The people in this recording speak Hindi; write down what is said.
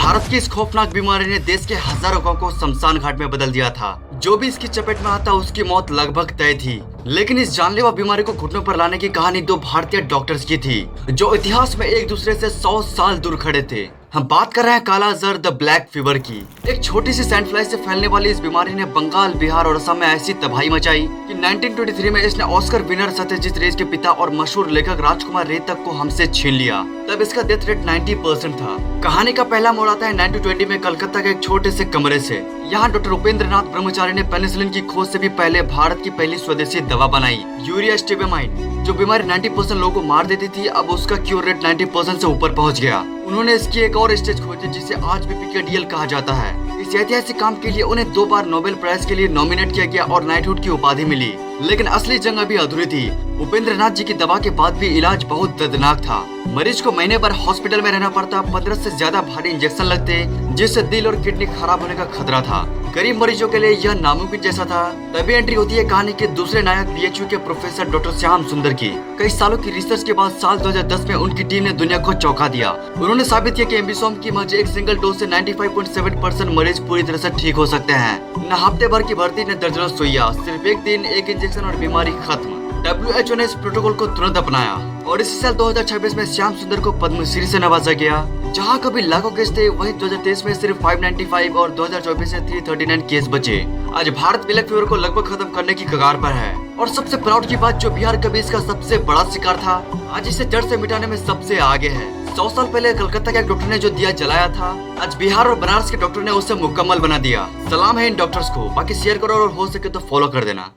भारत की इस खौफनाक बीमारी ने देश के हजारों गांव को शमशान घाट में बदल दिया था। जो भी इसकी चपेट में आता उसकी मौत लगभग तय थी। लेकिन इस जानलेवा बीमारी को घुटनों पर लाने की कहानी दो भारतीय डॉक्टर्स की थी, जो इतिहास में एक दूसरे से 100 साल दूर खड़े थे। हम बात कर रहे हैं काला जर द ब्लैक फीवर की। एक छोटी सी सैंड फ्लाई से फैलने वाली इस बीमारी ने बंगाल, बिहार और असम में ऐसी तबाही मचाई कि 1923 में इसने ऑस्कर विनर सत्यजीत रे के पिता और मशहूर लेखक राजकुमार रे तक को हमसे छीन लिया। तब इसका डेथ रेट 90% था। कहानी का पहला मोड़ आता है 1920 में कलकत्ता के एक छोटे से कमरे से। यहाँ डॉक्टर उपेंद्र नाथ ब्रह्मचारी ने पेनिसिलिन की खोज से भी पहले भारत की पहली स्वदेशी दवा बनाई, यूरिया स्टेबिमाइड। जो बीमारी 90% लोगों को मार देती थी, अब उसका क्यूर रेट 90% से ऊपर पहुँच गया। उन्होंने इसकी एक और स्टेज खोजी जिसे आज भी पीकेडीएल कहा जाता है। इस ऐतिहासिक काम के लिए उन्हें 2 बार नोबेल प्राइज के लिए नॉमिनेट किया गया और नाइटहुड की उपाधि मिली। लेकिन असली जंग अभी अधूरी थी। उपेंद्र नाथ जी की दवा के बाद भी इलाज बहुत दर्दनाक था। मरीज को महीने भर हॉस्पिटल में रहना पड़ता, 15 से ज्यादा भारी इंजेक्शन लगते, जिससे दिल और किडनी खराब होने का खतरा था। गरीब मरीजों के लिए यह नामुमकिन जैसा था। तभी एंट्री होती है कहानी के दूसरे नायक बीएचयू के प्रोफेसर डॉक्टर श्याम सुंदर की। कई सालों की रिसर्च के बाद साल 2010 में उनकी टीम ने दुनिया को चौंका दिया। उन्होंने साबित किया कि एम्बिसोम की महज एक सिंगल डोज से 95.7% मरीज पूरी तरह से ठीक हो सकते हैं। न हफ्ते भर की भर्ती, न दर्जनों सुइया, सिर्फ एक दिन, एक इंजेक्शन और बीमारी खत्म। WHO ने इस प्रोटोकॉल को तुरंत अपनाया और इसी साल 2026 में श्याम सुंदर को पद्मश्री से नवाजा गया। जहां कभी लाखों केस थे, वहीं 2023 में सिर्फ 595 और 2024 में 339 केस बचे। आज भारत ब्लैक फीवर को लगभग खत्म करने की कगार पर है। और सबसे प्राउड की बात, जो बिहार कभी इसका सबसे बड़ा शिकार था, आज इसे जड़ से मिटाने में सबसे आगे है। 100 साल पहले कलकत्ता के एक डॉक्टर ने जो दिया जलाया था, आज बिहार और बनारस के डॉक्टर ने उसे मुकम्मल बना दिया। सलाम है इन डॉक्टर्स को। बाकी शेयर करो और हो सके तो फॉलो कर देना।